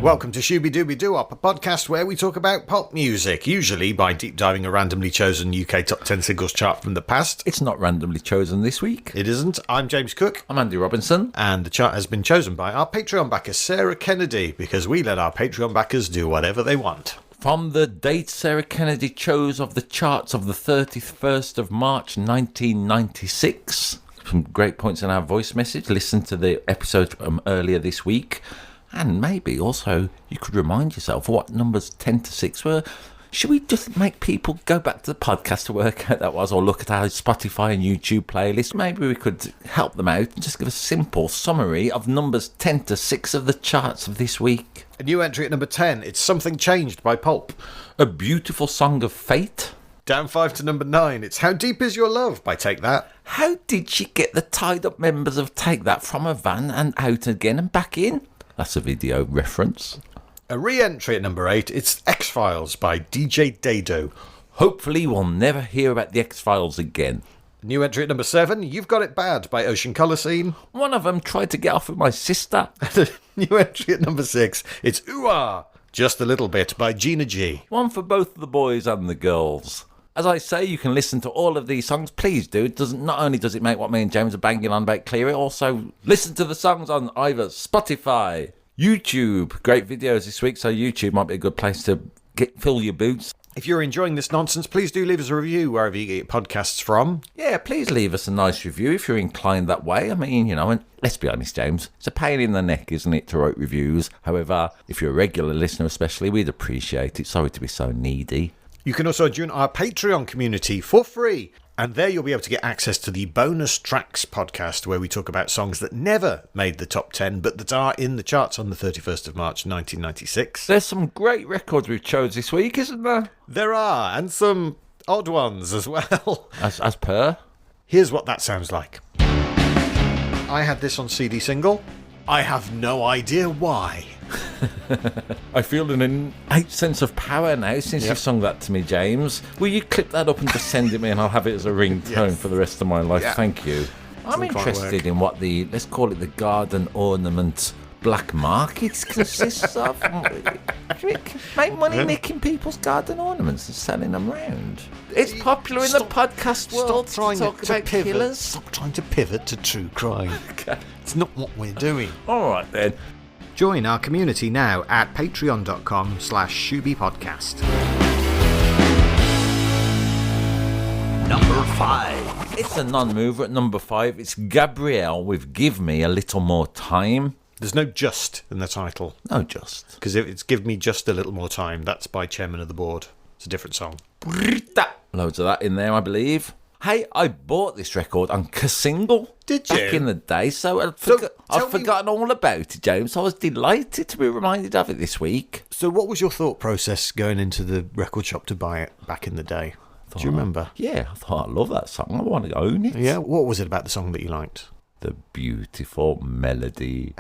Welcome to Shooby Dooby Doo-Up, a podcast where we talk about pop music, usually by deep diving a randomly chosen UK top 10 singles chart from the past. It's not randomly chosen this week. It isn't. I'm James Cook. I'm Andy Robinson. And the chart has been chosen by our Patreon backer, Sarah Kennedy, because we let our Patreon backers do whatever they want. From the date Sarah Kennedy chose of the charts of the 31st of March 1996, some great points in our voice message. Listen to the episode from earlier this week. And maybe also you could remind yourself what numbers 10 to 6 were. Should we just make people go back to the podcast to work out that was, or look at our Spotify and YouTube playlist? Maybe we could help them out and just give a simple summary of numbers 10 to 6 of the charts of this week. A new entry at number 10, it's Something Changed by Pulp. A Beautiful Song of Fate. Down 5 to number 9, it's How Deep Is Your Love by Take That. How did she get the tied up members of Take That from a van and out again and back in? That's a video reference. A re-entry at number 8, it's X-Files by DJ Dado. Hopefully we'll never hear about the X-Files again. A new entry at number 7, You've Got It Bad by Ocean Colour Scene. One of them tried to get off with my sister. A new entry at number 6, it's Ooh-Ah, Just a Little Bit by Gina G. One for both the boys and the girls. As I say, you can listen to all of these songs. Please do. Not only does it make what me and James are banging on about clear, it also listen to the songs on either Spotify, YouTube. Great videos this week, so YouTube might be a good place to fill your boots. If you're enjoying this nonsense, please do leave us a review wherever you get podcasts from. Yeah, please leave us a nice review if you're inclined that way. I mean, and let's be honest, James, it's a pain in the neck, isn't it, to write reviews? However, if you're a regular listener especially, we'd appreciate it. Sorry to be so needy. You can also join our Patreon community for free. And there you'll be able to get access to the Bonus Tracks podcast, where we talk about songs that never made the top 10, but that are in the charts on the 31st of March 1996. There's some great records we've chose this week, isn't there? There are, and some odd ones as well. As per. Here's what that sounds like. I had this on CD single. I have no idea why. I feel an innate sense of power now since you've sung that to me, James. Will you clip that up and just send it me, and I'll have it as a ringtone for the rest of my life? Yeah. Thank you. I'm interested in what let's call it the garden ornament black market consists of. Make money nicking people's garden ornaments and selling them round. It's popular in the podcast world. Stop trying to talk about pivot. killers. Stop trying to pivot to true crime. Okay. It's not what we're doing. All right then. Join our community now at patreon.com/ShoobyPodcast. Number 5. It's a non-mover at number 5. It's Gabrielle with Give Me a Little More Time. There's no just in the title. No just. Because if it's Give Me Just a Little More Time, that's by Chairman of the Board. It's a different song. Loads of that in there, I believe. Hey, I bought this record on single. Did you? Back in the day, so I've forgotten all about it, James. I was delighted to be reminded of it this week. So what was your thought process going into the record shop to buy it back in the day? Do you remember? Yeah, I thought I love that song. I want to own it. Yeah, what was it about the song that you liked? The beautiful melody,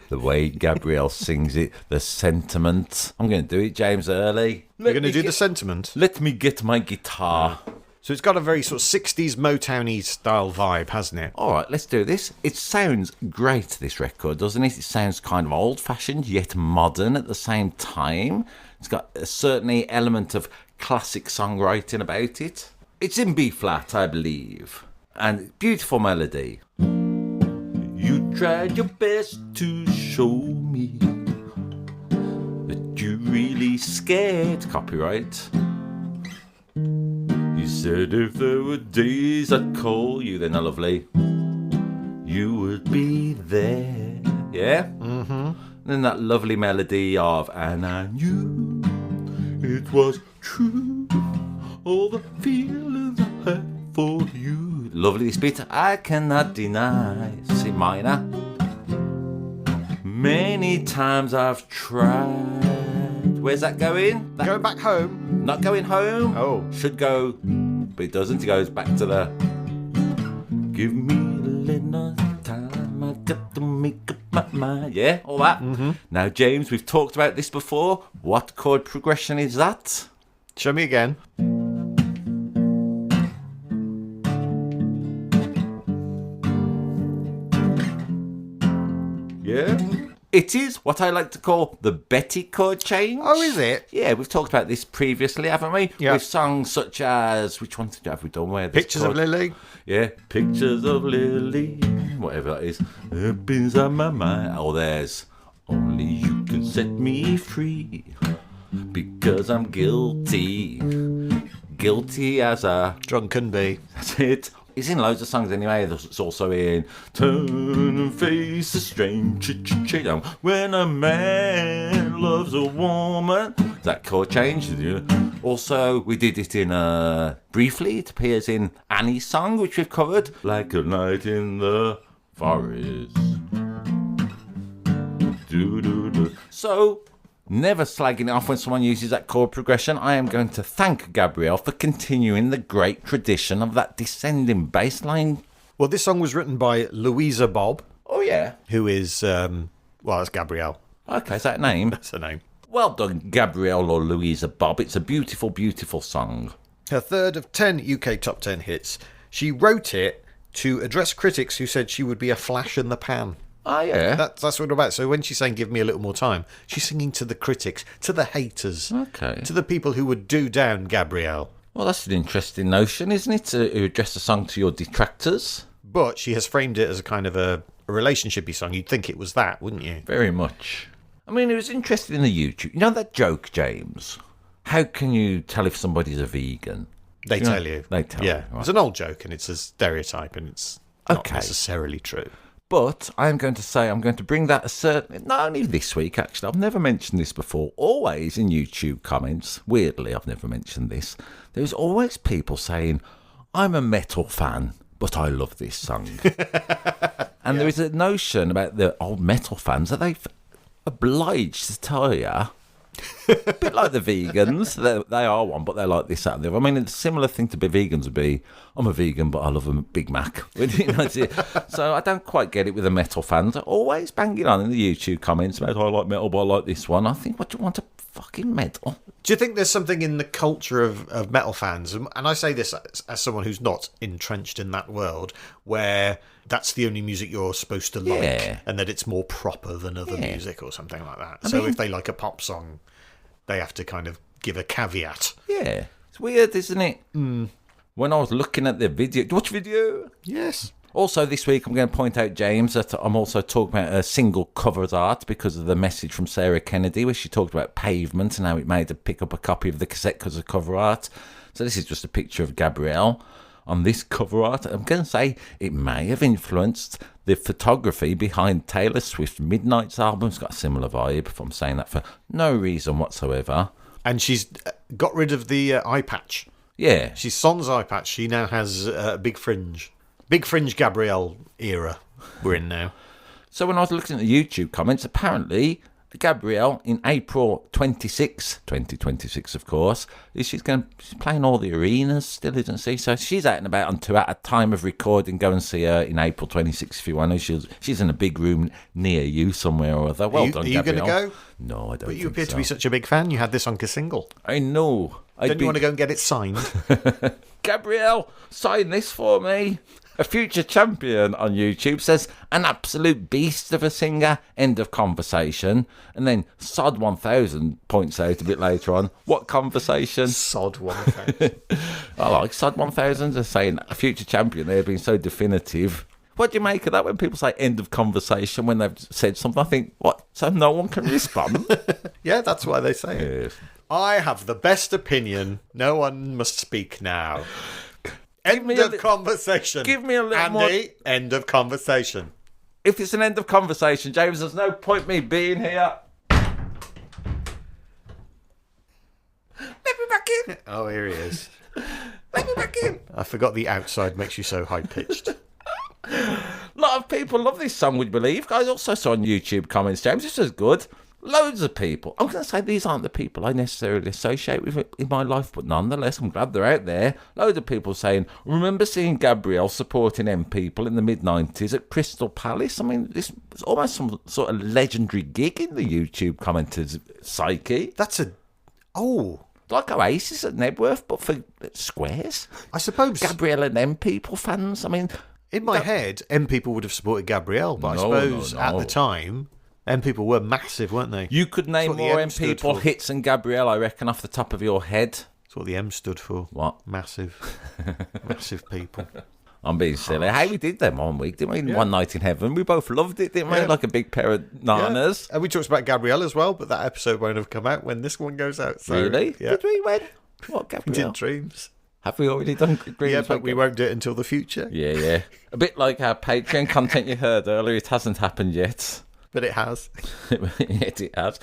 the way Gabrielle sings it, the sentiment. I'm going to do it, James, early. You're going to do the sentiment? Let me get my guitar. So it's got a very sort of 60s Motown-y style vibe, hasn't it? All right, let's do this. It sounds great, this record, doesn't it? It sounds kind of old-fashioned, yet modern at the same time. It's got a certainly element of classic songwriting about it. It's in B-flat, I believe. And beautiful melody. You tried your best to show me that you're really scared. Copyright. You said if there were days I'd call you, then lovely, you would be there. Yeah? Mm-hmm. And then that lovely melody of, and I knew it was true, all the feelings I had for you. Lovely this bit, I cannot deny. C minor. Many times I've tried. Where's that going? Going back home? Not going home. Oh. Should go, but it doesn't. It goes back to the give me a little time. I got to make up my mind. Yeah, all that. Mm-hmm. Now, James, we've talked about this before. What chord progression is that? Show me again. Yeah. It is what I like to call the Betty chord change. Oh, is it? Yeah, we've talked about this previously, haven't we? Yeah. With songs such as, which ones have we done? Where Pictures of Lily. Yeah, Pictures of Lily, whatever that is. Up inside my mind. Oh, there's Only You Can Set Me Free, because I'm guilty. Guilty as a... Drunken Bee. That's it. He's in loads of songs anyway. It's also in Turn and Face a Strange When a Man Loves a Woman. That chord change. Also, we did it in briefly. It appears in Annie's song, which we've covered. Like a Night in the Forest. So, never slagging it off when someone uses that chord progression. I am going to thank Gabrielle for continuing the great tradition of that descending bass line. Well, this song was written by Louisa Bobb. Oh, yeah. Who is, it's Gabrielle. Okay, is that a name? That's her name. Well done, Gabrielle or Louisa Bobb. It's a beautiful, beautiful song. Her third of 10 UK top 10 hits. She wrote it to address critics who said she would be a flash in the pan. Oh, yeah. That's what it's about. So when she's saying give me a little more time, she's singing to the critics, to the haters, Okay. to the people who would do down Gabrielle. Well, that's an interesting notion, isn't it? To address a song to your detractors. But she has framed it as a kind of a relationshipy song. You'd think it was that, wouldn't you? Very much. I mean, it was interesting in the YouTube. You know that joke, James? How can you tell if somebody's a vegan? They tell you. They tell you. you, right. It's an old joke and it's a stereotype and it's not Okay. necessarily true. But I'm going to bring that a certain... Not only this week, actually. I've never mentioned this before. Always in YouTube comments, weirdly, I've never mentioned this. There's always people saying, I'm a metal fan, but I love this song. And there is a notion about the old metal fans that they're obliged to tell you... a bit like the vegans. They are one, but they're like this, that, and the other. I mean, a similar thing to be vegans would be, I'm a vegan, but I love a Big Mac. So I don't quite get it with the metal fans. They're always banging on in the YouTube comments about, I like metal, but I like this one. I think, what do you want, a fucking metal? Do you think there's something in the culture of metal fans, and I say this as someone who's not entrenched in that world, where that's the only music you're supposed to like, Yeah. and that it's more proper than other music or something like that? So if they like a pop song, they have to kind of give a caveat. Yeah. It's weird, isn't it? When I was looking at the video... Do you watch video? Yes. Also, this week, I'm going to point out, James, that I'm also talking about a single covers art because of the message from Sarah Kennedy, where she talked about Pavement and how it made her pick up a copy of the cassette because of cover art. So this is just a picture of Gabrielle on this cover art. I'm going to say it may have influenced the photography behind Taylor Swift's Midnight's album. It's got a similar vibe, if I'm saying that for no reason whatsoever. And she's got rid of the eye patch. Yeah. She's sans eye patch. She now has a big fringe. Big fringe Gabrielle era we're in now. So when I was looking at the YouTube comments, apparently Gabrielle in April 2026, of course, she's playing all the arenas still, isn't she? So she's out and about on tour at a time of recording. Go and see her in April 26 if you want to. She's in a big room near you somewhere or other. Well done, Gabrielle. Are you going to go? No, I don't. But you think appear so. to be such a big fan. You had this on single. I know. Don't you want to go and get it signed? Gabrielle, sign this for me. A future champion on YouTube says, an absolute beast of a singer, end of conversation. And then Sod 1000 points out a bit later on, what conversation? Sod 1000. I like Sod 1000. They're saying a future champion, they've been so definitive. What do you make of that when people say end of conversation when they've said something? I think, what? So no one can respond? Yeah, that's why they say it. Yes. I have the best opinion. No one must speak now. End of conversation. Give me a little Andy, more. end of conversation. If it's an end of conversation, James, there's no point me being here. Let me back in. Oh, here he is. Let me back in. I forgot the outside makes you so high-pitched. A lot of people love this song, would you believe? I also saw on YouTube comments, James, this was good. Loads of people. I'm going to say these aren't the people I necessarily associate with in my life, but nonetheless, I'm glad they're out there. Loads of people saying, remember seeing Gabrielle supporting M people in the mid-90s at Crystal Palace? I mean, this was almost some sort of legendary gig in the YouTube commenters' psyche. That's a... Oh... Like Oasis at Nebworth, but for squares. I suppose... Gabrielle and M people fans, I mean... In my head, M people would have supported Gabrielle, but I suppose at the time... M People were massive, weren't they? You could name what the more M M stood People for. hits than Gabrielle, I reckon, off the top of your head. That's what the M stood for. What? Massive. Massive people. I'm being silly. Hey, we did them one week, didn't we? Yeah. One Night in Heaven. We both loved it, didn't we? Yeah. Like a big pair of nanas. Yeah. And we talked about Gabrielle as well, but that episode won't have come out when this one goes out. So, Really? Yeah. Did we win? What, We Gabrielle? did Dreams. Have we already done Dreams? Yeah, but we won't do it until the future. Yeah, yeah. A bit like our Patreon content you heard earlier. It hasn't happened yet. But it has. Yet it has.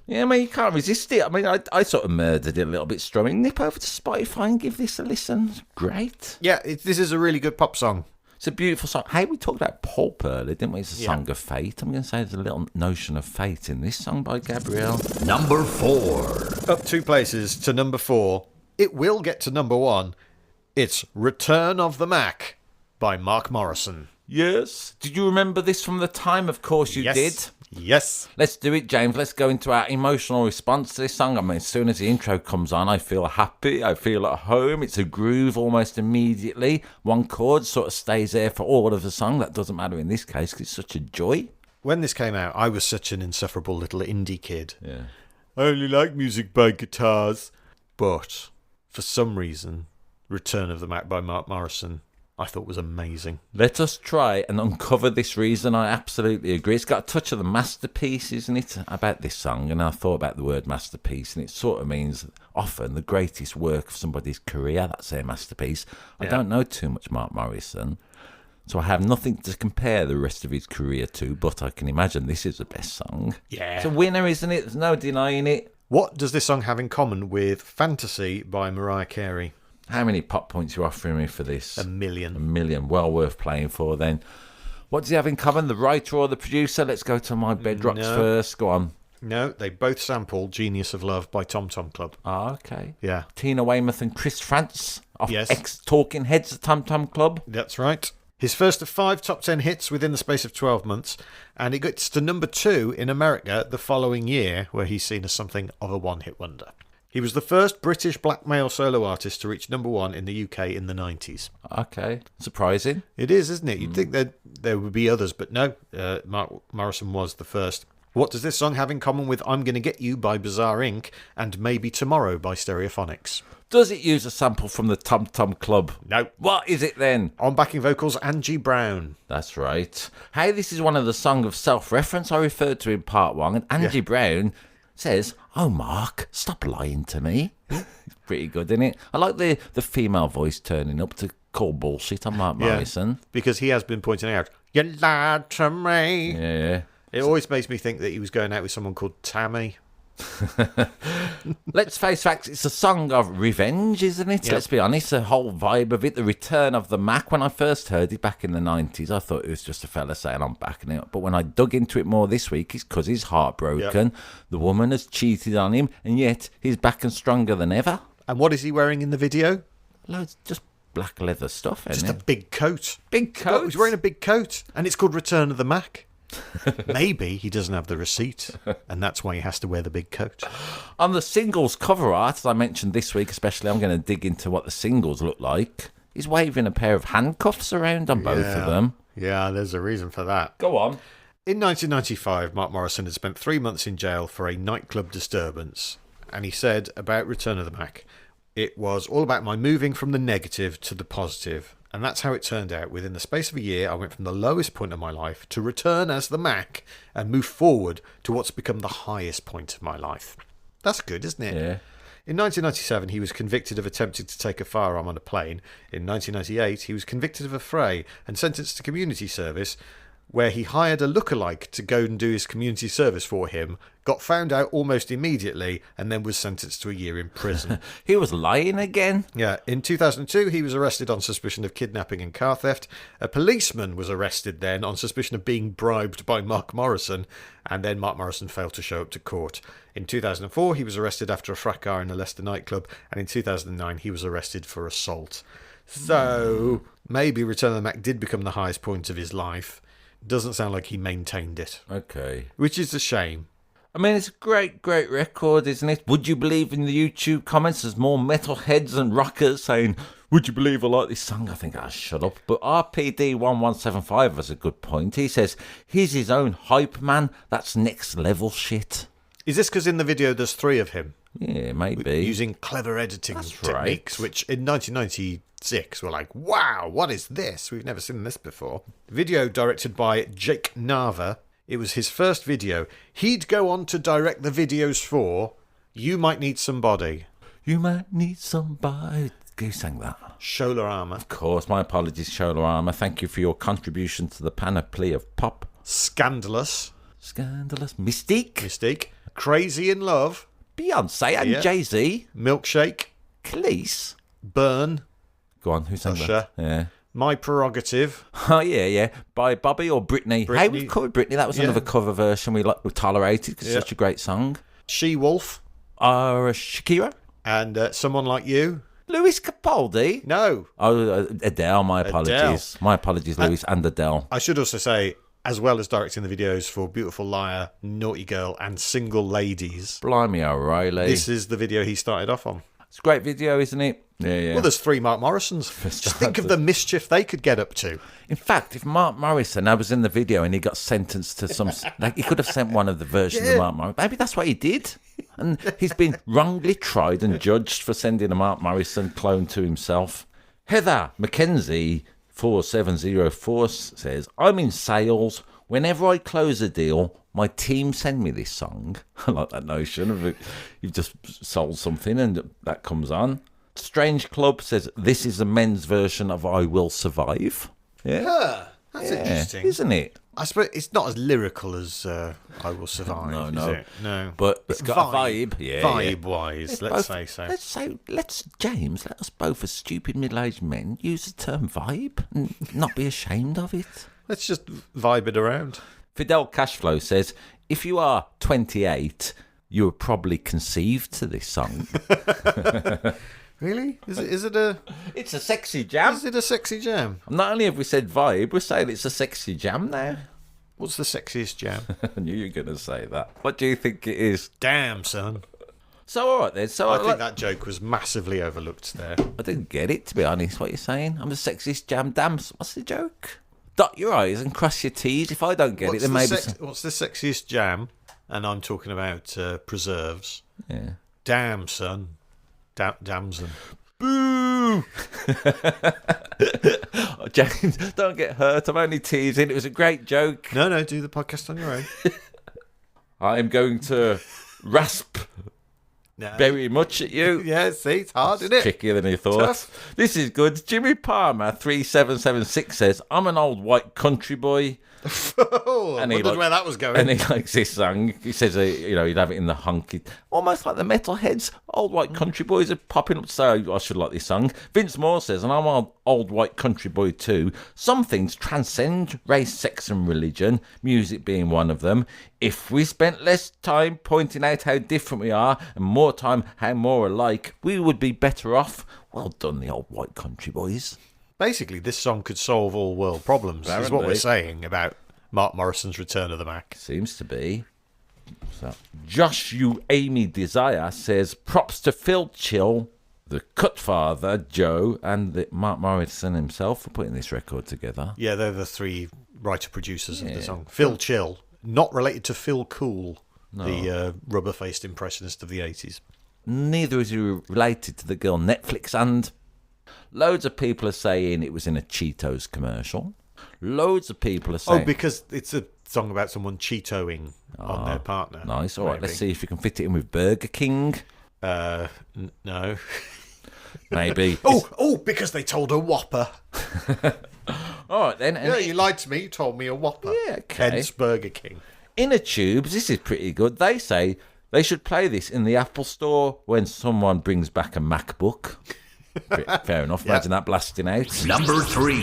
Yeah, I mean, you can't resist it. I mean, I sort of murdered it a little bit strumming. Nip over to Spotify and give this a listen. It's great. Yeah, this is a really good pop song. It's a beautiful song. Hey, we talked about Pulp earlier, didn't we? It's a song of fate. I'm going to say there's a little notion of fate in this song by Gabrielle. Number 4. Up 2 places to number 4. It will get to number 1. It's Return of the Mack by Mark Morrison. Yes. Did you remember this from the time? Of course you did. Yes. Let's do it, James. Let's go into our emotional response to this song. I mean, as soon as the intro comes on, I feel happy. I feel at home. It's a groove almost immediately. One chord sort of stays there for all of the song. That doesn't matter in this case because it's such a joy. When this came out, I was such an insufferable little indie kid. Yeah. I only like music by guitars. But for some reason, Return of the Mack by Mark Morrison, I thought was amazing. Let us try and uncover this reason. I absolutely agree. It's got a touch of the masterpiece, isn't it, about this song? And I thought about the word masterpiece, and it sort of means often the greatest work of somebody's career. That's their masterpiece. I don't know too much Mark Morrison, so I have nothing to compare the rest of his career to, but I can imagine this is the best song. Yeah. It's a winner, isn't it? There's no denying it. What does this song have in common with Fantasy by Mariah Carey? How many pop points are you offering me for this? A million. A million. Well worth playing for then. What does he have in common? The writer or the producer? Let's go to my bedrocks first. Go on. No, they both sample Genius of Love by Tom Tom Club. Ah, okay. Yeah. Tina Weymouth and Chris Frantz of Yes. ex-Talking Heads at Tom Tom Club. That's right. His first of 5 top 10 hits within the space of 12 months, and it gets to number 2 in America the following year, where he's seen as something of a one-hit wonder. He was the first British black male solo artist to reach number 1 in the UK in the 90s. Okay. Surprising. It is, isn't it? You'd think that there would be others, but no, Mark Morrison was the first. What does this song have in common with I'm Gonna Get You by Bizarre Inc. and Maybe Tomorrow by Stereophonics? Does it use a sample from the Tom Tom Club? No. What is it then? On backing vocals, Angie Brown. That's right. Hey, this is one of the song of self-reference I referred to in part 1, and Angie Brown says, "Oh, Mark, stop lying to me." It's pretty good, isn't it? I like the female voice turning up to call bullshit on Mark Morrison. Because he has been pointing out, you lied to me. Yeah. It always makes me think that he was going out with someone called Tammy. Let's face facts, it's a song of revenge, isn't it? Yep. Let's be honest, the whole vibe of it, the return of the Mack. When I first heard it back in the 90s, I thought it was just a fella saying I'm backing it up. But when I dug into it more this week, it's because he's heartbroken. Yep. The woman has cheated on him, and yet he's back and stronger than ever. And what is he wearing in the video? Loads, just black leather stuff, Just isn't a it? big coat. Big coat. He's wearing a big coat, and it's called Return of the Mack. Maybe he doesn't have the receipt, and that's why he has to wear the big coat. On the singles cover art, as I mentioned this week especially, I'm going to dig into what the singles look like. He's waving a pair of handcuffs around on both of them. Yeah, there's a reason for that. Go on. In 1995, Mark Morrison had spent 3 months in jail for a nightclub disturbance, and he said about Return of the Mack, "It was all about my moving from the negative to the positive. And that's how it turned out. Within the space of a year, I went from the lowest point of my life to return as the Mack and move forward to what's become the highest point of my life." That's good, isn't it? Yeah. In 1997, he was convicted of attempting to take a firearm on a plane. In 1998, he was convicted of a fray and sentenced to community service, where he hired a lookalike to go and do his community service for him, got found out almost immediately, and then was sentenced to a year in prison. He was lying again. Yeah, in 2002, he was arrested on suspicion of kidnapping and car theft. A policeman was arrested then on suspicion of being bribed by Mark Morrison, and then Mark Morrison failed to show up to court. In 2004, he was arrested after a fracas in a Leicester nightclub, and in 2009, he was arrested for assault. So, maybe Return of the Mack did become the highest point of his life. Doesn't sound like he maintained it, Okay. which is a shame. I mean, it's a great, great record, isn't it? Would you believe in the YouTube comments there's more metalheads and rockers saying, Would you believe I like this song? I think I'll shut up. But RPD1175 has a good point. He says, he's his own hype man. That's next level shit. Is this because in the video there's 3 of him? Yeah, maybe. Using clever editing techniques, which in 1996 were like, wow, what is this? We've never seen this before. Video directed by Jake Nava. It was his first video. He'd go on to direct the videos for You Might Need Somebody. You might need somebody. Who sang that? Shola Armour. Of course, my apologies, Shola Armour. Thank you for your contribution to the panoply of pop. Scandalous. Mystique. Crazy in Love. Beyonce and Jay-Z. Milkshake. Khalees. Burn. Go on, who sang Usher. that? Yeah. My Prerogative. Oh, yeah. By Bobby or Britney? Hey, we've covered Britney. That was another cover version we tolerated because it's such a great song. She-Wolf. Shakira. And Someone Like You. Louis Capaldi? No. Oh, Adele, my apologies. Adele. My apologies, Louis and Adele. I should also say, as well as directing the videos for Beautiful Liar, Naughty Girl, and Single Ladies. Blimey, O'Reilly. This is the video he started off on. It's a great video, isn't it? Yeah. Well, there's 3 Mark Morrisons. Just think of the mischief they could get up to. In fact, if Mark Morrison was in the video and he got sentenced to some... like, he could have sent one of the versions of Mark Morrison. Maybe that's what he did. And he's been wrongly tried and judged for sending a Mark Morrison clone to himself. Heather Mackenzie 4704 says, I'm in sales. Whenever I close a deal, my team send me this song. I like that notion of it. You've just sold something and that comes on. Strange Club says, this is a men's version of I Will Survive. Yeah. That's interesting. Isn't it? I suppose it's not as lyrical as I Will Survive, No. is it? No. But it's got a vibe. Yeah, Vibe-wise, let's say so. James, let us both as stupid middle-aged men use the term vibe and not be ashamed of it. Let's just vibe it around. Fidel Cashflow says, if you are 28, you were probably conceived to this song. Really? Is it a... It's a sexy jam. Is it a sexy jam? Not only have we said vibe, we're saying it's a sexy jam now. What's the sexiest jam? I knew you were going to say that. What do you think it is? Damn, son. So, all right then. So I think that joke was massively overlooked there. I didn't get it, to be honest, what you're saying. I'm the sexiest jam. Damn, what's the joke? Dot your I's and cross your T's. If I don't get it, then maybe... What's the sexiest jam? And I'm talking about preserves. Yeah. Damn, son. Damson. Boo! Oh, James, don't get hurt. I'm only teasing. It was a great joke. No, do the podcast on your own. I'm going to rasp very much at you. Yeah, see, it's hard, isn't it? Trickier than you thought. Tough. This is good. Jimmy Palmer 3776 says, I'm an old white country boy. Oh, I wondered where that was going. And he likes this song. He says, he'd have it in the honky. Almost like the metalheads. Old white country boys are popping up to say, I should like this song. Vince Moore says, and I'm an old white country boy too. Some things transcend race, sex and religion, music being one of them. If we spent less time pointing out how different we are and more time how more alike, we would be better off. Well done, the old white country boys. Basically, this song could solve all world problems, is what we're saying about Mark Morrison's Return of the Mack. Seems to be. So, Josh You Amy Desire says, props to Phil Chill, the Cutfather, Joe, and Mark Morrison himself for putting this record together. Yeah, they're the 3 writer-producers of the song. Phil Chill, not related to Phil Cool, the rubber-faced impressionist of the 80s. Neither is he related to the girl Netflix, and loads of people are saying it was in a Cheetos commercial. Loads of people are saying... Oh, because it's a song about someone Cheetoing on their partner. Nice. All right, let's see if you can fit it in with Burger King. No. Maybe. Because they told a Whopper. All right, then. Yeah, you lied to me. You told me a Whopper. Yeah, okay. Hence Burger King. Inner Tubes, this is pretty good. They say they should play this in the Apple Store when someone brings back a MacBook. Fair enough. Imagine that blasting out. Number 3.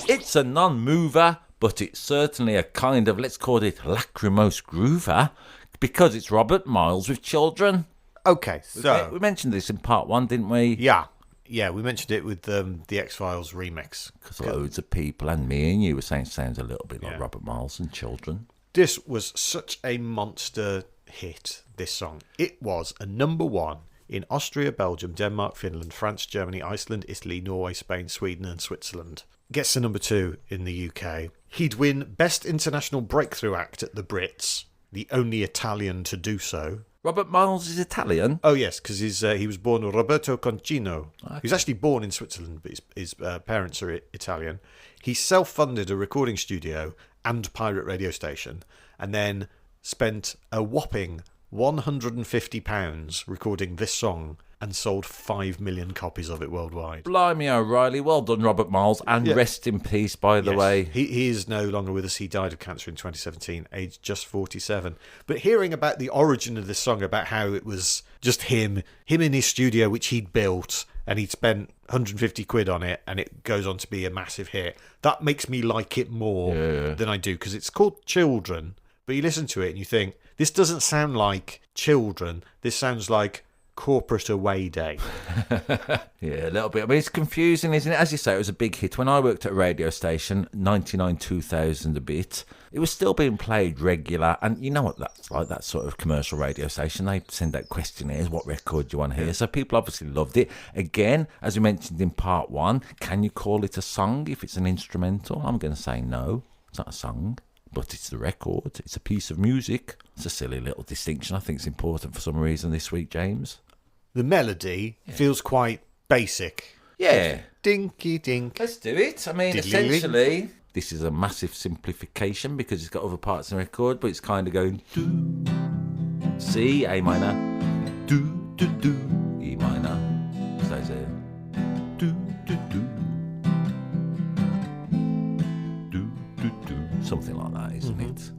It's a non-mover, but it's certainly a kind of, let's call it, lachrymose groover, because it's Robert Miles with children. Okay, so... We mentioned this in part 1, didn't we? Yeah, we mentioned it with the X-Files remix. Because loads of people, and me and you, were saying it sounds a little bit like Robert Miles and children. This was such a monster hit, this song. It was a number 1 in Austria, Belgium, Denmark, Finland, France, Germany, Iceland, Italy, Norway, Spain, Sweden and Switzerland. Gets to number 2 in the UK. He'd win Best International Breakthrough Act at the Brits, the only Italian to do so. Robert Miles is Italian? Oh, yes, because he was born Roberto Concino. Okay. He was actually born in Switzerland, but his parents are Italian. He self-funded a recording studio and pirate radio station, and then spent a whopping £150 recording this song and sold 5 million copies of it worldwide. Blimey O'Reilly, well done, Robert Miles, and rest in peace, by the way. He is no longer with us. He died of cancer in 2017, aged just 47. But hearing about the origin of this song, about how it was just him in his studio, which he'd built, and he'd spent 150 quid on it, and it goes on to be a massive hit, that makes me like it more than I do, because it's called Children, but you listen to it and you think, this doesn't sound like Children, this sounds like Corporate Away Day. Yeah, a little bit. I mean, it's confusing, isn't it? As you say, it was a big hit. When I worked at a radio station, 99, 2000 a bit, it was still being played regular. And you know what that's like, that sort of commercial radio station. They send out questionnaires, what record do you want to hear? Yeah. So people obviously loved it. Again, as we mentioned in part 1, can you call it a song if it's an instrumental? I'm going to say no, it's not a song. But it's the record. It's a piece of music. It's a silly little distinction. I think it's important for some reason this week, James. The melody feels quite basic. Yeah. Dinky dink. Let's do it. I mean, essentially, this is a massive simplification because it's got other parts in the record, but it's kind of going do, C, A minor, do, do, do, E minor. Stays there. Do, do, do. Something like that, isn't it?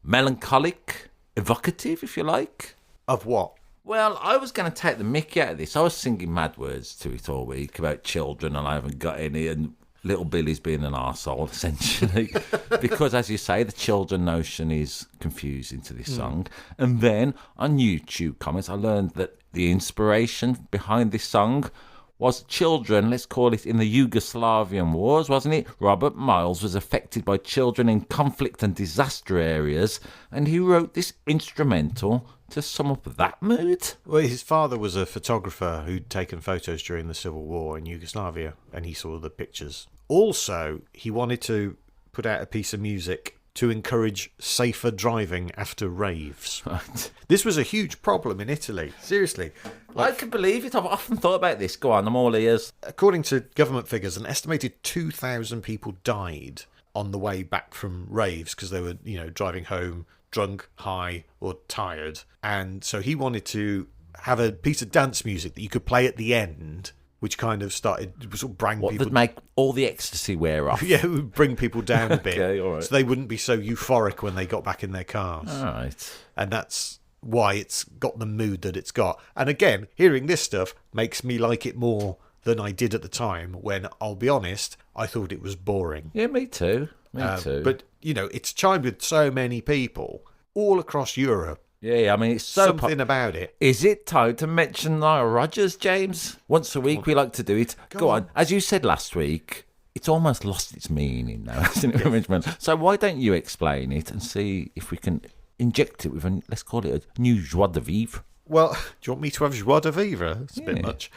Melancholic, evocative, if you like. Of what? Well, I was going to take the mickey out of this. I was singing mad words to it all week about children, and I haven't got any, and little Billy's being an arsehole, essentially. Because, as you say, the children notion is confusing to this song. And then, on YouTube comments, I learned that the inspiration behind this song was children, let's call it, in the Yugoslavian wars, wasn't it? Robert Miles was affected by children in conflict and disaster areas, and he wrote this instrumental to sum up that mood. Well, his father was a photographer who'd taken photos during the Civil War in Yugoslavia, and he saw the pictures. Also, he wanted to put out a piece of music to encourage safer driving after raves. Right. This was a huge problem in Italy. Seriously. I can believe it. I've often thought about this. Go on, I'm all ears. According to government figures, an estimated 2,000 people died on the way back from raves because they were, driving home drunk, high, or tired. And so he wanted to have a piece of dance music that you could play at the end, which kind of started sort of bring people. That make all the ecstasy wear off. Yeah, it would bring people down a bit. Okay, all right. So they wouldn't be so euphoric when they got back in their cars. All right. And that's why it's got the mood that it's got. And again, hearing this stuff makes me like it more than I did at the time when, I'll be honest, I thought it was boring. Yeah, me too. Me too. But, it's chimed with so many people all across Europe. Yeah, I mean, it's so something about it. Is it time to mention Nile Rodgers, James? Once a week, we like to do it. Go on. As you said last week, it's almost lost its meaning now, hasn't it, Richmond? So why don't you explain it and see if we can inject it with let's call it a new joie de vivre? Well, do you want me to have joie de vivre? It's a bit much.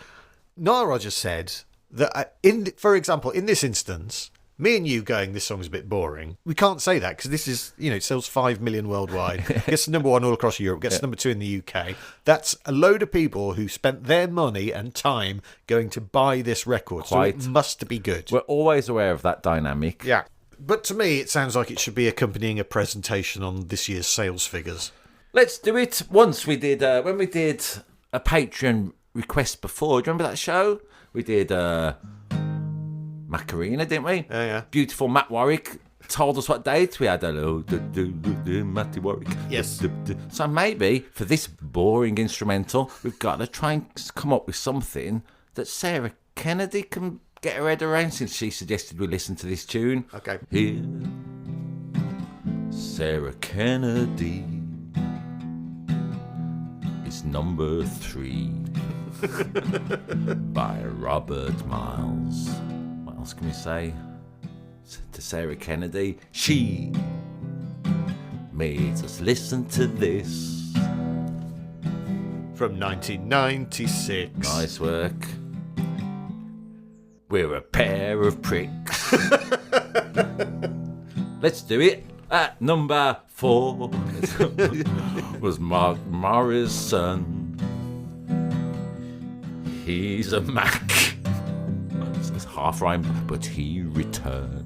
Nile Rodgers said that, for example, in this instance, me and you going, this song's a bit boring. We can't say that because this is, it sells 5 million worldwide, gets to number 1 all across Europe, gets to number 2 in the UK. That's a load of people who spent their money and time going to buy this record. Quite. So it must be good. We're always aware of that dynamic. Yeah. But to me, it sounds like it should be accompanying a presentation on this year's sales figures. Let's do it. Once we did, when we did a Patreon request before, do you remember that show? We did Macarena, didn't we? Yeah. Beautiful Matt Warwick told us what date we had. Hello, Matty Warwick. Yes. So maybe for this boring instrumental, we've got to try and come up with something that Sarah Kennedy can get her head around, since she suggested we listen to this tune. Okay. Here, Sarah Kennedy is number 3 by Robert Miles. What else can we say to Sarah Kennedy? She made us listen to this from 1996. Nice work. We're a pair of pricks. Let's do it. At number 4 was Mark Morrison. He's a Mack. It's half rhyme, but he returned.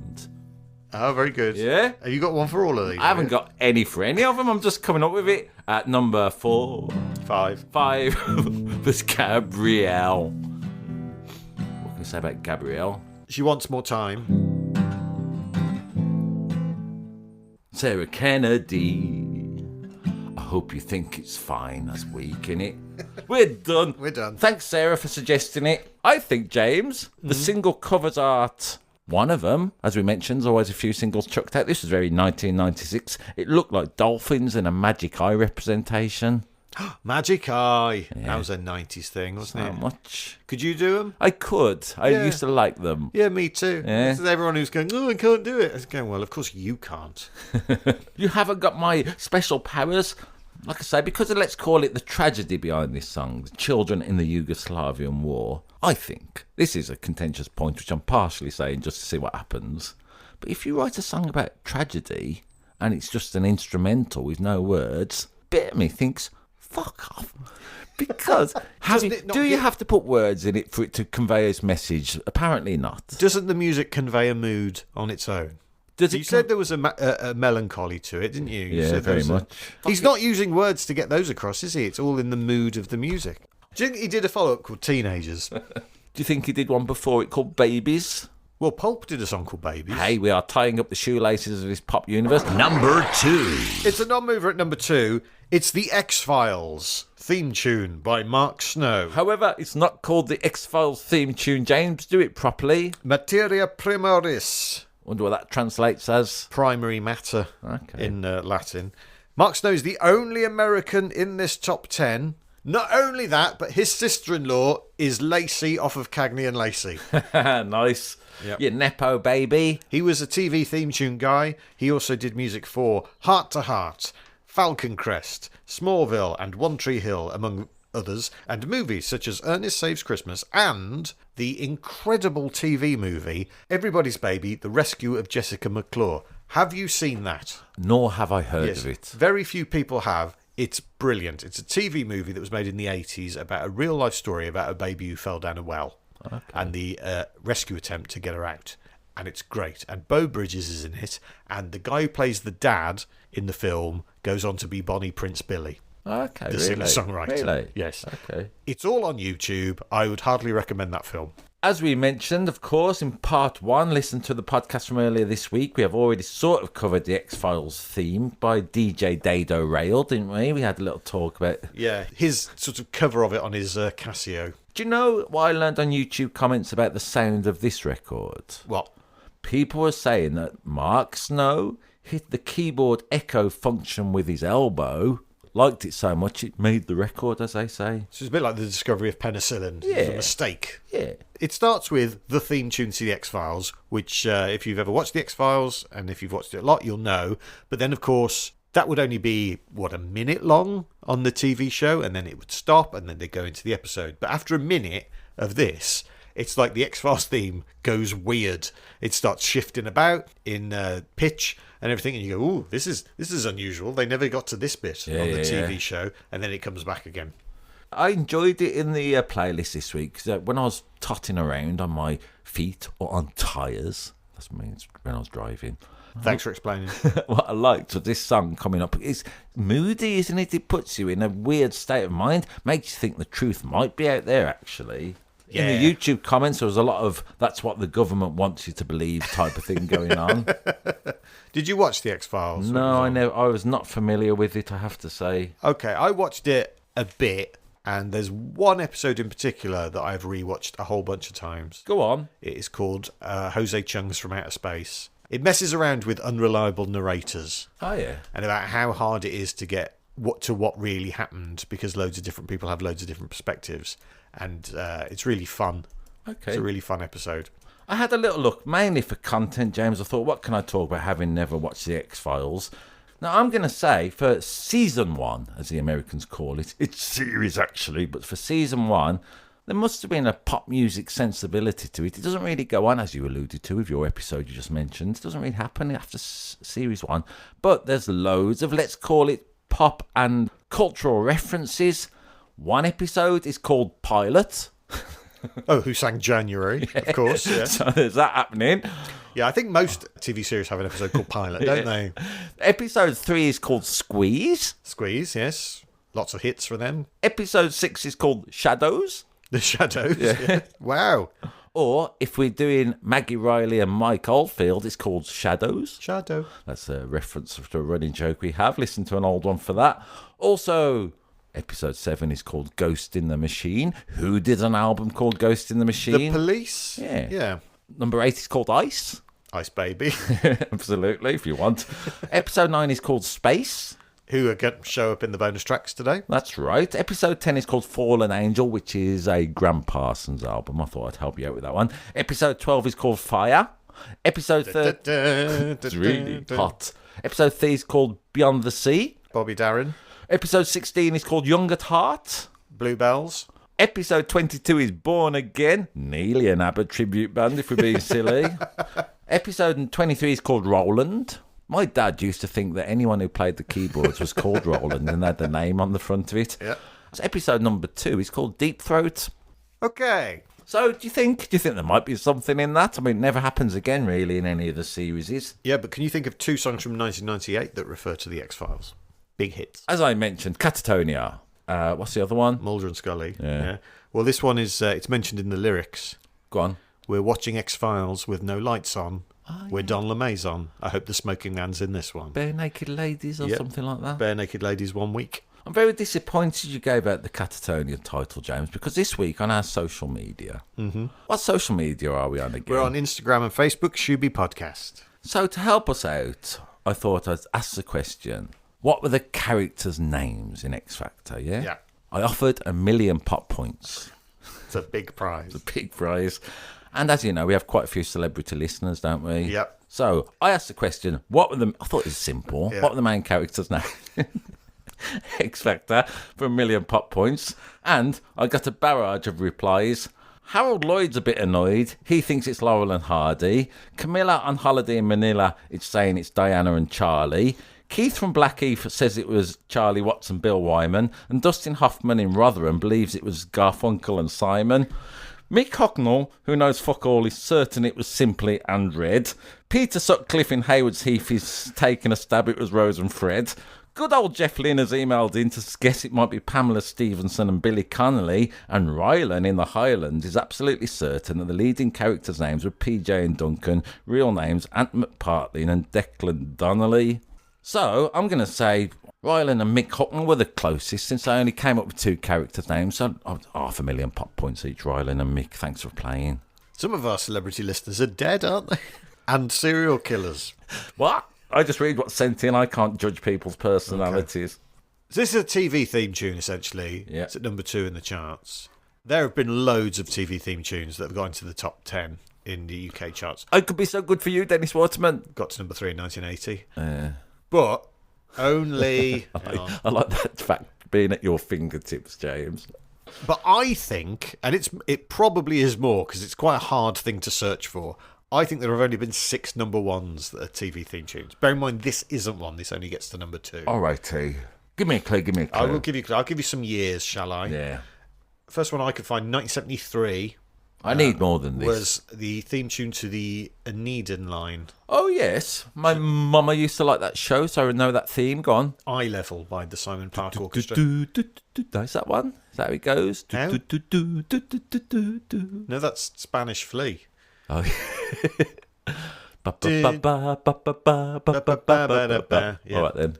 Oh, very good. Yeah? Have you got one for all of these? I haven't got any for any of them. I'm just coming up with it. At number 4. 5. 5 was Gabrielle. What can I say about Gabrielle? She wants more time. Sarah Kennedy. I hope you think it's fine as weak in it. We're done. We're done. Thanks, Sarah, for suggesting it. I think, James, the single covers art, one of them, as we mentioned, there's always a few singles chucked out. This was very 1996. It looked like dolphins and a magic eye representation. Magic Eye. Yeah. That was a 90s thing, wasn't Not it? much. Could you do them? I could. I used to like them. Yeah, me too. Yeah. This is everyone who's going, oh, I can't do it. I was going, well, of course you can't. You haven't got my special powers. Like I say, because of, let's call it, the tragedy behind this song, the children in the Yugoslavian war, I think, this is a contentious point, which I'm partially saying just to see what happens, but if you write a song about tragedy, and it's just an instrumental with no words, bit of me thinks, fuck off. Because you have to put words in it for it to convey its message? Apparently not. Doesn't the music convey a mood on its own? You said there was a melancholy to it, didn't you? Yeah, very much. He's not using words to get those across, is he? It's all in the mood of the music. Do you think he did a follow-up called Teenagers? Do you think he did one before it called Babies? Well, Pulp did a song called Babies. Hey, we are tying up the shoelaces of this pop universe. Number 2. It's a non-mover at number 2. It's the X-Files theme tune by Mark Snow. However, it's not called the X-Files theme tune. James, do it properly. Materia Primaris. Wonder what that translates as. Primary matter in Latin. Mark Snow is the only American in this top 10. Not only that, but his sister-in-law is Lacey off of Cagney and Lacey. Nice. Yep. You Nepo baby. He was a TV theme tune guy. He also did music for Heart to Heart, Falcon Crest, Smallville and One Tree Hill, among others, and movies such as Ernest Saves Christmas and the incredible TV movie Everybody's Baby, The Rescue of Jessica McClure. Have you seen that? Nor have I heard of it. Very few people have. It's brilliant. It's a TV movie that was made in the 80s about a real life story about a baby who fell down a well and the rescue attempt to get her out. And it's great. And Beau Bridges is in it. And the guy who plays the dad in the film goes on to be Bonnie Prince Billy. Okay, the singer-songwriter. Really? Yes. Okay. It's all on YouTube. I would hardly recommend that film. As we mentioned, of course, in part 1, listen to the podcast from earlier this week. We have already sort of covered the X-Files theme by DJ Dado Rail, didn't we? We had a little talk about... Yeah, his sort of cover of it on his Casio. Do you know what I learned on YouTube comments about the sound of this record? What? People were saying that Mark Snow hit the keyboard echo function with his elbow, liked it so much it made the record, as they say. So it's a bit like the discovery of penicillin. Yeah. It's a mistake. Yeah. It starts with the theme tune to the X-Files, which if you've ever watched the X-Files, and if you've watched it a lot, you'll know. But then, of course, that would only be, a minute long on the TV show, and then it would stop, and then they'd go into the episode. But after a minute of this, it's like the X-Files theme goes weird. It starts shifting about in pitch and everything, and you go, ooh, this is unusual. They never got to this bit on the TV show, and then it comes back again. I enjoyed it in the playlist this week, because when I was totting around on my feet or on tyres, that's when I was driving. Thanks for explaining. What I liked was this song coming up. It's moody, isn't it? It puts you in a weird state of mind, makes you think the truth might be out there, actually. Yeah. In the YouTube comments, there was a lot of that's what the government wants you to believe type of thing going on. Did you watch the X-Files? No, I was not familiar with it, I have to say. Okay, I watched it a bit, and there's one episode in particular that I've rewatched a whole bunch of times. Go on. It is called Jose Chung's From Outer Space. It messes around with unreliable narrators. Oh, yeah. And about how hard it is to get what really happened, because loads of different people have loads of different perspectives. And it's really fun. Okay. It's a really fun episode. I had a little look, mainly for content, James. I thought, what can I talk about having never watched the X-Files? Now, I'm going to say for season 1, as the Americans call it, it's series actually, but for season 1, there must have been a pop music sensibility to it. It doesn't really go on, as you alluded to with your episode you just mentioned. It doesn't really happen after series 1. But there's loads of, let's call it, pop and cultural references. One episode is called Pilot. Oh, who sang January, of course. Yeah. So there's that happening. Yeah, I think most TV series have an episode called Pilot, don't they? Episode 3 is called Squeeze. Squeeze, yes. Lots of hits for them. Episode 6 is called Shadows. The Shadows. Yeah. Wow. Or if we're doing Maggie Riley and Mike Oldfield, it's called Shadows. Shadow. That's a reference to a running joke we have. Listen to an old one for that. Also, episode 7 is called Ghost in the Machine. Who did an album called Ghost in the Machine? The Police. Yeah. Yeah. Number 8 is called Ice. Ice Baby. Absolutely, if you want. Episode 9 is called Space. Who are going to show up in the bonus tracks today. That's right. Episode 10 is called Fallen Angel, which is a Graham Parsons album. I thought I'd help you out with that one. Episode 12 is called Fire. Episode 13... It's really hot. Episode 3 is called Beyond the Sea. Bobby Darin. Episode 16 is called Young at Heart. Bluebells. Episode 22 is Born Again. Nearly an ABBA tribute band, if we're being silly. Episode 23 is called Roland. My dad used to think that anyone who played the keyboards was called Roland and had the name on the front of it. Yeah. So episode number 2 is called Deep Throat. Okay. So do you think there might be something in that? I mean, it never happens again, really, in any of the series. Yeah, but can you think of 2 songs from 1998 that refer to the X-Files? Big hits. As I mentioned, Catatonia. What's the other one? Mulder and Scully. Yeah. Well, this one is, it's mentioned in the lyrics. Go on. We're watching X-Files with no lights on. We're Don LeMay's on. I hope the smoking man's in this one. Bare Naked Ladies or something like that. Bare Naked Ladies 1 week. I'm very disappointed you gave out the Catatonia title, James, because this week on our social media, what social media are we on again? We're on Instagram and Facebook, Shooby Podcast. So to help us out, I thought I'd ask the question, what were the characters' names in X Factor, yeah? Yeah. I offered 1 million pop points. It's a big prize. Big prize. And as you know, we have quite a few celebrity listeners, don't we? Yep. So I asked the question, I thought it was simple. Yeah. What were the main characters' names? X Factor for 1 million pop points. And I got a barrage of replies. Harold Lloyd's a bit annoyed. He thinks it's Laurel and Hardy. Camilla on holiday in Manila, it's saying it's Diana and Charlie. Keith from Blackheath says it was Charlie Watts and Bill Wyman. And Dustin Hoffman in Rotherham believes it was Garfunkel and Simon. Mick Hocknell, who knows fuck all, is certain it was simply and Red. Peter Sutcliffe in Haywards Heath is taking a stab it was Rose and Fred. Good old Jeff Lynn has emailed in to guess it might be Pamela Stevenson and Billy Connolly. And Rylan in the Highlands is absolutely certain that the leading characters' names were PJ and Duncan, real names Ant McPartlin and Declan Donnelly. So I'm going to say Rylan and Mick Hocknell were the closest, since I only came up with 2 characters' names. So 500,000 pop points each, Rylan and Mick. Thanks for playing. Some of our celebrity listeners are dead, aren't they? And serial killers. What? I just read what's sent in. I can't judge people's personalities. So this is a TV theme tune, essentially. Yeah. It's at number 2 in the charts. There have been loads of TV theme tunes that have gone into the top 10 in the UK charts. I could be so good for you, Dennis Waterman. Got to number 3 in 1980. But only... I like that fact being at your fingertips, James. But I think, and it probably is more, because it's quite a hard thing to search for, I think there have only been 6 number 1s that are TV theme tunes. Bear in mind, this isn't one. This only gets to number 2. All righty. Give me a clue, I'll give you some years, shall I? Yeah. First one I could find, 1973. I need more than this. Was the theme tune to the Anedan line. Oh, yes. My mama used to like that show, so I know that theme. Go on. Eye Level by the Simon Park Orchestra. Is that one? Is that how it goes? No. No, that's Spanish Flea. Oh, Yeah. All right, then.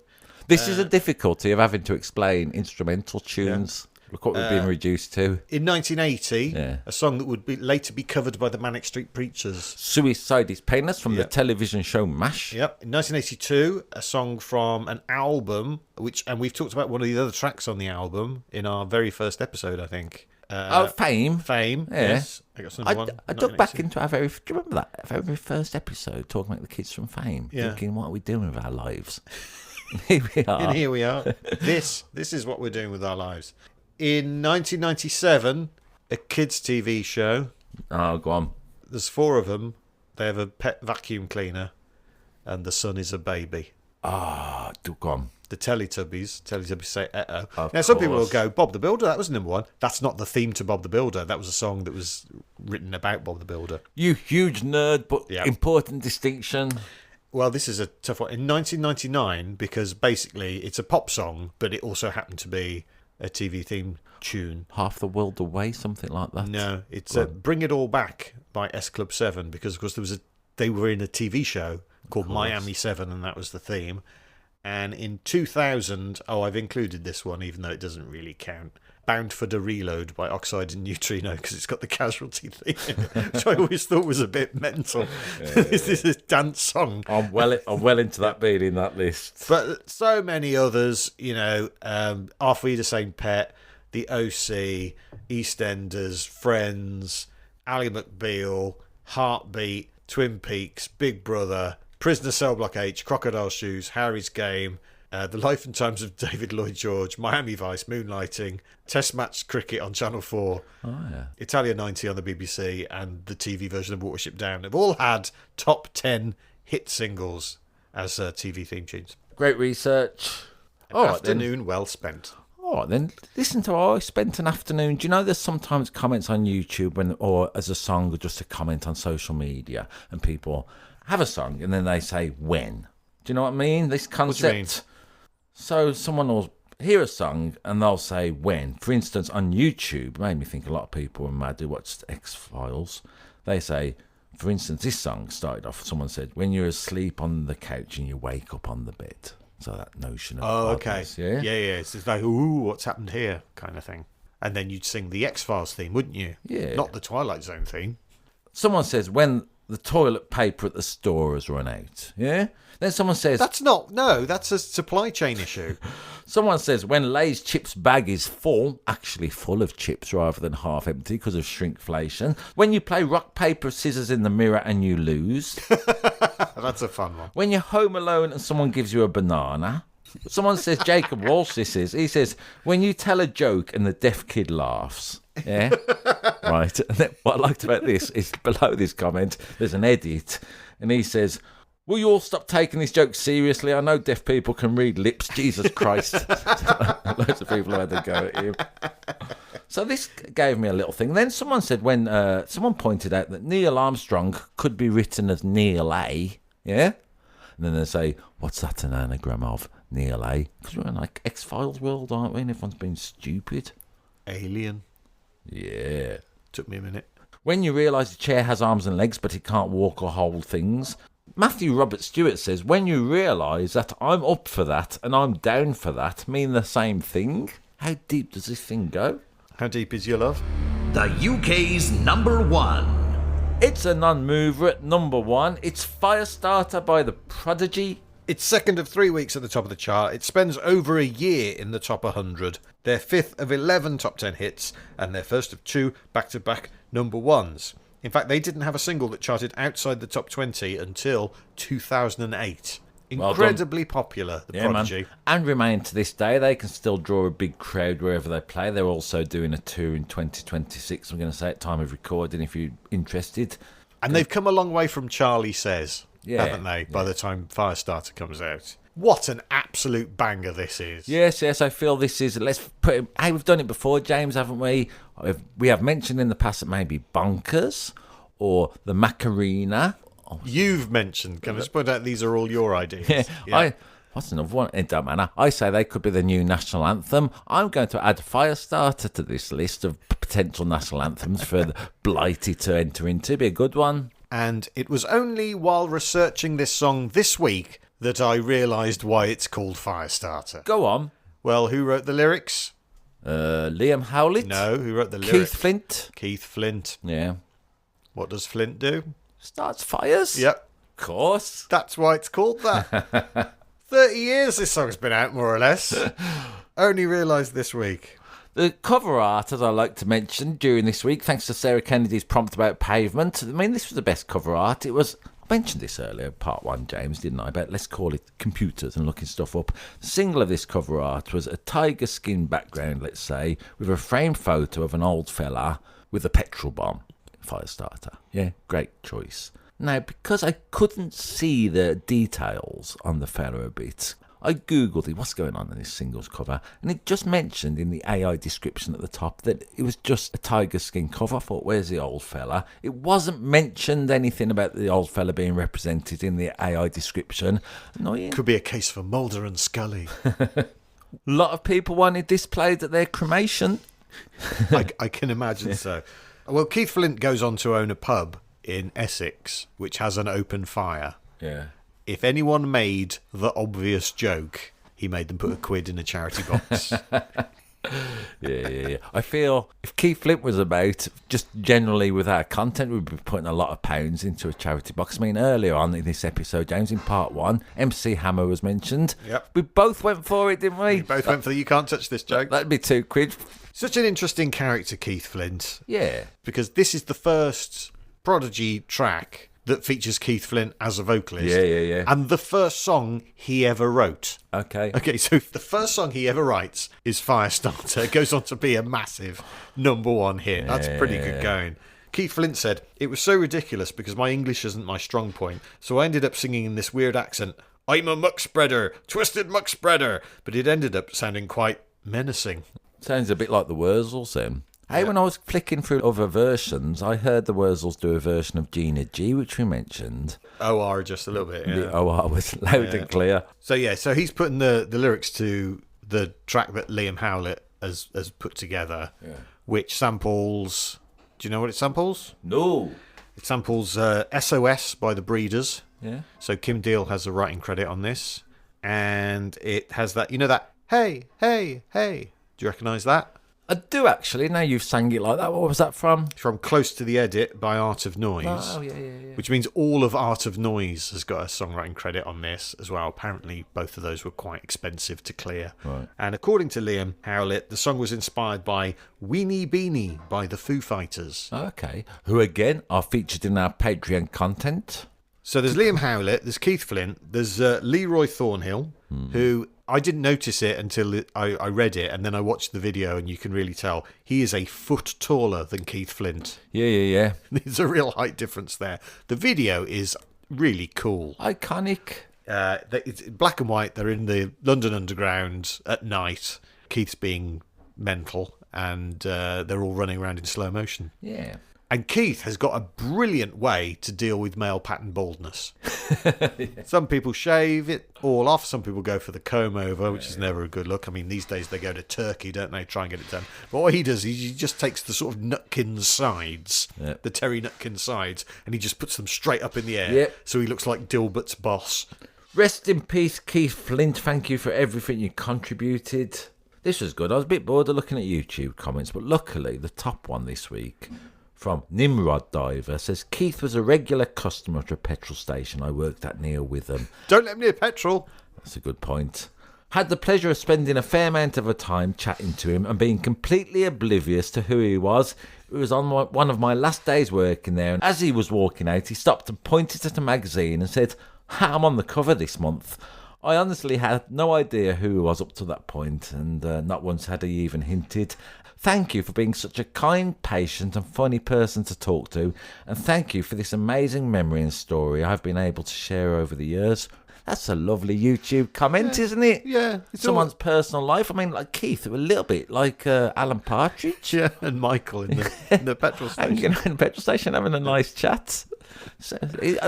This is a difficulty of having to explain instrumental tunes. Look what we've been reduced to. In 1980, a song that would later be covered by the Manic Street Preachers. Suicide is Painless from the television show MASH. Yep. In 1982, a song from an album, and we've talked about one of the other tracks on the album in our very first episode, I think. Fame. Fame, Yeah. yes. I got number 1. I dug back into our do you remember that very first episode, talking about the kids from Fame? Yeah. Thinking, what are we doing with our lives? Here we are. And here we are. This is what we're doing with our lives. In 1997, a kids' TV show. Oh, go on. There's 4 of them. They have a pet vacuum cleaner, and the son is a baby. Ah, go on. The Teletubbies say uh-oh. Of Now, some people will course. go, Bob the Builder, that was number 1. That's not the theme to Bob the Builder. That was a song that was written about Bob the Builder. You huge nerd, but Yeah. important distinction. Well, this is a tough one. In 1999, because basically it's a pop song, but it also happened to be a TV theme tune. Half the World Away, something like that. No, it's Bring It All Back by S Club 7, because, of course, they were in a TV show called Miami 7, and that was the theme. And in 2000, I've included this one, even though it doesn't really count. Bound for the Reload by Oxide and Neutrino, because it's got the Casualty theme in it, which I always thought was a bit mental. This is a dance song. I'm well into that being in that list. But so many others, Our Frida St. Pet, The OC, EastEnders, Friends, Ally McBeal, Heartbeat, Twin Peaks, Big Brother, Prisoner Cell Block H, Crocodile Shoes, Harry's Game, The Life and Times of David Lloyd George, Miami Vice, Moonlighting, Test Match Cricket on Channel 4, Italia 90 on the BBC, and the TV version of Watership Down. They've all had top 10 hit singles as TV theme tunes. Great research. Afternoon well spent. All right, then listen to how I spent an afternoon. Do you know there's sometimes comments on YouTube or as a song or just a comment on social media, and people have a song and then they say when. Do you know what I mean? This concept. What do you mean? So someone will hear a song and they'll say when. For instance, on YouTube, made me think a lot of people are mad who watched X-Files. They say, for instance, this song started off, someone said, when you're asleep on the couch and you wake up on the bed. So that notion of oddness, Yeah. It's just like, ooh, what's happened here kind of thing. And then you'd sing the X-Files theme, wouldn't you? Yeah. Not the Twilight Zone theme. Someone says when the toilet paper at the store has run out. Yeah? Then someone says... That's a supply chain issue. Someone says when Lay's chips bag is full, actually full of chips rather than half empty because of shrinkflation. When you play rock, paper, scissors in the mirror and you lose. That's a fun one. When you're home alone and someone gives you a banana. Someone says, Jacob Walsh this is, he says, when you tell a joke and the deaf kid laughs. Yeah? Right. And then what I liked about this is below this comment, there's an edit, and he says, will you all stop taking this joke seriously? I know deaf people can read lips. Jesus Christ. Loads of people had to go at him. So this gave me a little thing. Then someone said someone pointed out that Neil Armstrong could be written as Neil A. Yeah? And then they say, what's that an anagram of? Neil A. Because we're in like X-Files world, aren't we? And everyone's been stupid. Alien. Yeah. Took me a minute. When you realise the chair has arms and legs, but it can't walk or hold things. Matthew Robert Stewart says, when you realise that I'm up for that and I'm down for that mean the same thing. How deep does this thing go? How deep is your love? The UK's number 1. It's a non-mover at number 1. It's Firestarter by The Prodigy. It's second of 3 weeks at the top of the chart. It spends over a year in the top 100. Their fifth of 11 top 10 hits, and their first of 2 back-to-back number 1s. In fact, they didn't have a single that charted outside the top 20 until 2008. Incredibly popular, The Prodigy. Man. And remain to this day. They can still draw a big crowd wherever they play. They're also doing a tour in 2026, I'm going to say, at time of recording, if you're interested. And they've come a long way from Charlie Says, haven't they, by the time Firestarter comes out. What an absolute banger this is. Yes, I feel this is... Let's put it... Hey, we've done it before, James, haven't we? We have mentioned in the past that maybe Bonkers or the Macarena. You've mentioned... Can I just point out these are all your ideas? Yeah. What's another one? It don't matter. I say they could be the new national anthem. I'm going to add Firestarter to this list of potential national anthems for the Blighty to enter into. Be a good one. And it was only while researching this song this week that I realised why it's called Firestarter. Go on. Well, who wrote the lyrics? Liam Howlett? No, who wrote the lyrics? Keith Flint? Keith Flint. Yeah. What does Flint do? Starts fires? Yep. Of course. That's why it's called that. 30 years this song's been out, more or less. Only realised this week. The cover art, as I like to mention, during this week, thanks to Sarah Kennedy's prompt about pavement. I mean, this was the best cover art. It was I mentioned this earlier, part 1, James, didn't I? About, let's call it computers and looking stuff up. The single of this cover art was a tiger skin background, let's say, with a framed photo of an old fella with a petrol bomb. Firestarter. Yeah, great choice. Now, because I couldn't see the details on the fella a bit, I googled it, what's going on in this singles cover, and it just mentioned in the AI description at the top that it was just a tiger skin cover. I thought, where's the old fella? It wasn't mentioned anything about the old fella being represented in the AI description. Annoying. Could be a case for Mulder and Scully. A lot of people wanted this played at their cremation. I can imagine so. Well, Keith Flint goes on to own a pub in Essex, which has an open fire. Yeah. If anyone made the obvious joke, he made them put £1 in a charity box. Yeah. I feel if Keith Flint was about, just generally with our content, we'd be putting a lot of pounds into a charity box. I mean, earlier on in this episode, James, in part 1, MC Hammer was mentioned. Yep. We both went for it, didn't we? We both went for the you can't touch this joke. That'd be £2. Such an interesting character, Keith Flint. Yeah. Because this is the first Prodigy track that features Keith Flint as a vocalist. Yeah. And the first song he ever wrote. Okay, so the first song he ever writes is Firestarter. It goes on to be a massive #1 hit. That's pretty good going. Keith Flint said, "It was so ridiculous because my English isn't my strong point, so I ended up singing in this weird accent, I'm a muck spreader, twisted muck spreader, but it ended up sounding quite menacing." Sounds a bit like the Wurzels then. Hey, when I was flicking through other versions, I heard the Wurzels do a version of Gina G, which we mentioned. OR just a little bit, yeah. The OR was loud and clear. So he's putting the lyrics to the track that Liam Howlett has put together, which samples... Do you know what it samples? No. It samples SOS by the Breeders. Yeah. So Kim Deal has a writing credit on this. And it has that, that, hey, hey, hey. Do you recognise that? I do actually, now you've sang it like that. What was that from? From Close to the Edit by Art of Noise. Oh, yeah. Which means all of Art of Noise has got a songwriting credit on this as well. Apparently, both of those were quite expensive to clear. Right. And according to Liam Howlett, the song was inspired by Weenie Beanie by the Foo Fighters. Okay. Who, again, are featured in our Patreon content. So there's Liam Howlett, there's Keith Flint, there's Leroy Thornhill, who I didn't notice it until I read it, and then I watched the video, and you can really tell he is a foot taller than Keith Flint. Yeah. There's a real height difference there. The video is really cool. Iconic. It's black and white. They're in the London Underground at night. Keith's being mental, and they're all running around in slow motion. Yeah. And Keith has got a brilliant way to deal with male pattern baldness. Some people shave it all off. Some people go for the comb over, which is never a good look. I mean, these days they go to Turkey, don't they? Try and get it done. But what he does is he just takes the sort of Nutkin sides, the Terry Nutkin sides, and he just puts them straight up in the air. Yep. So he looks like Dilbert's boss. Rest in peace, Keith Flint. Thank you for everything you contributed. This was good. I was a bit bored of looking at YouTube comments, but luckily the top one this week from Nimrod Diver says, Keith was a regular customer at a petrol station I worked at near Witham. Don't let me near petrol. That's a good point. Had the pleasure of spending a fair amount of a time chatting to him and being completely oblivious to who he was. It was on one of my last days working there, and as he was walking out, he stopped and pointed at a magazine and said, I'm on the cover this month. I honestly had no idea who he was up to that point, and not once had he even hinted. Thank you for being such a kind, patient and funny person to talk to, and thank you for this amazing memory and story I've been able to share over the years. That's a lovely YouTube comment, isn't it? Yeah. Someone's personal life. I mean, like Keith, a little bit like Alan Partridge. Yeah, and Michael in the petrol station. In the petrol station having a nice chat. So,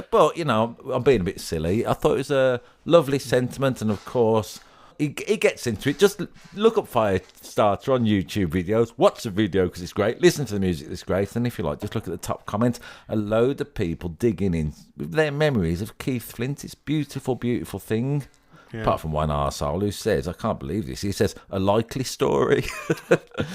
but, I'm being a bit silly. I thought it was a lovely sentiment, and of course, he gets into it. Just look up Firestarter on YouTube videos. Watch the video because it's great. Listen to the music, it's great. And if you like, just look at the top comment. A load of people digging in with their memories of Keith Flint. It's a beautiful, beautiful thing. Yeah. Apart from one arsehole who says, I can't believe this. He says, a likely story.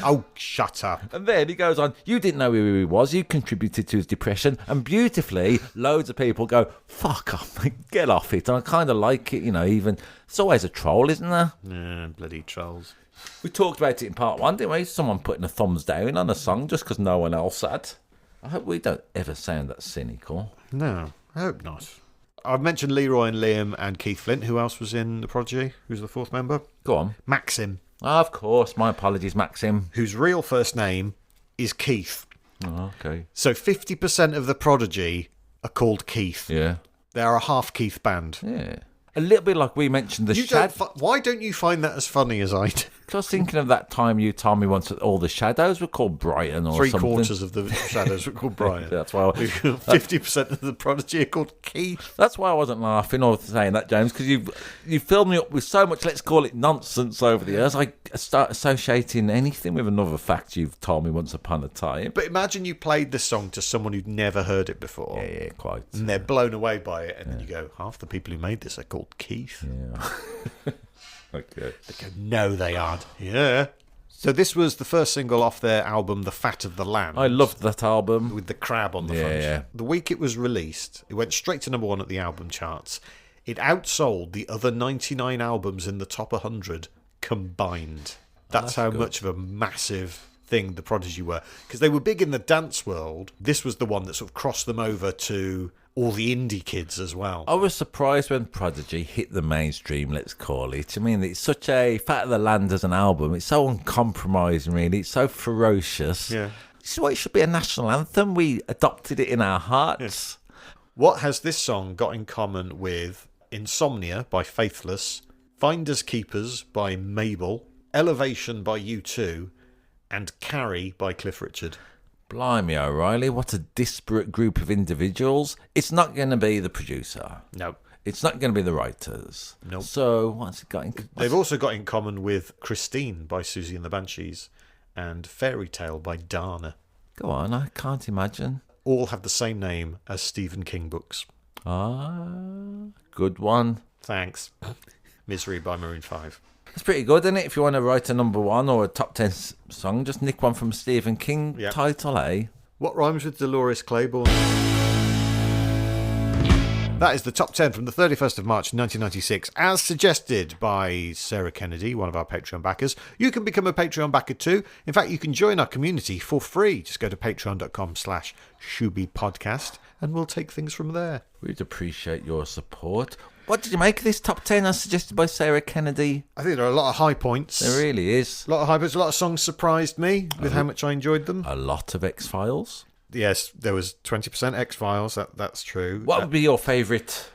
Oh, shut up. And then he goes on, you didn't know who he was. You contributed to his depression. And beautifully, loads of people go, fuck off, get off it. And I kind of like it, even. It's always a troll, isn't there? Yeah, bloody trolls. We talked about it in part 1, didn't we? Someone putting a thumbs down on a song just because no one else had. I hope we don't ever sound that cynical. No. I hope not. I've mentioned Leroy and Liam and Keith Flint. Who else was in the Prodigy? Who's the fourth member? Go on. Maxim, Of course, my apologies, Maxim. whose real first name is Keith. Oh, okay. So 50% of the Prodigy are called Keith. Yeah. They are a half Keith band. Yeah. A little bit like we mentioned the Why don't you find that as funny as I do? I was thinking of that time you told me once that all the shadows were called Brighton or something. 3/4 of the shadows were called Brian. That's why 50% of the Prodigy are called Keith. That's why I wasn't laughing or saying that, James, because you filled me up with so much, let's call it nonsense over the years. I start associating anything with another fact you've told me once upon a time. But imagine you played this song to someone who'd never heard it before. Yeah, quite. And they're blown away by it. And then you go, half the people who made this are called Keith. Yeah. Okay. They go, no, they aren't. Yeah. So this was the first single off their album, The Fat of the Land. I loved that album. With the crab on the Yeah, front. yeah. The week it was released, it went straight to number 1 at the album charts. It outsold the other 99 albums in the top 100 combined. That's how much of a massive thing the Prodigy were. Because they were big in the dance world. This was the one that sort of crossed them over to all the indie kids as well. I was surprised when Prodigy hit the mainstream, let's call it. I mean, it's such a Fat of the Land as an album. It's so uncompromising, really. It's so ferocious. Yeah. This is why it should be a national anthem. We adopted it in our hearts. What has this song got in common with Insomnia by Faithless, Finders Keepers by Mabel, Elevation by U2, and Carrie by Cliff Richard? Blimey, O'Reilly, what a disparate group of individuals. It's not going to be the producer. No. It's not going to be the writers. Nope. So what's it got in common? They've also got in common with Christine by Susie and the Banshees and Fairy Tale by Dana. Go on, I can't imagine. All have the same name as Stephen King books. Ah, good one. Thanks. Misery by Maroon 5. It's pretty good, isn't it? If you want to write a number 1 or a top 10 song, just nick one from Stephen King title, eh? What rhymes with Dolores Claiborne? That is the top 10 from the 31st of March 1996, as suggested by Sarah Kennedy, one of our Patreon backers. You can become a Patreon backer too. In fact, you can join our community for free. Just go to patreon.com/Shooby Podcast and we'll take things from there. We'd appreciate your support. What did you make of this top 10 as suggested by Sarah Kennedy? I think there are a lot of high points. There really is. A lot of high points. A lot of songs surprised me with how much I enjoyed them. A lot of X-Files. Yes, there was 20% X-Files. That's true. What would be your favourite?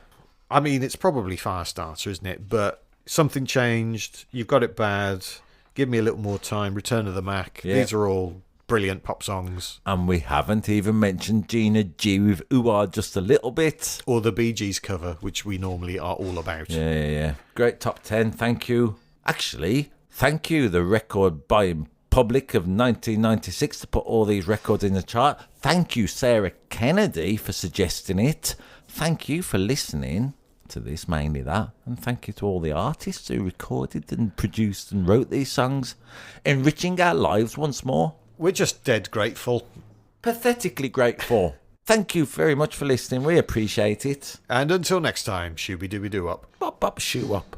I mean, it's probably Firestarter, isn't it? But Something Changed, You've Got It Bad, Give Me a Little More Time, Return of the Mack. Yeah. These are all brilliant pop songs. And we haven't even mentioned Gina G with Ooh Ah just a little bit. Or the Bee Gees cover, which we normally are all about. Yeah. Great top 10, thank you. Actually, thank you, the record buying public of 1996, to put all these records in the chart. Thank you, Sarah Kennedy, for suggesting it. Thank you for listening to this, mainly that. And thank you to all the artists who recorded and produced and wrote these songs, enriching our lives once more. We're just dead grateful. Pathetically grateful. Thank you very much for listening. We appreciate it. And until next time, Shooby Dooby Doo up. Bop, bop, shoot up.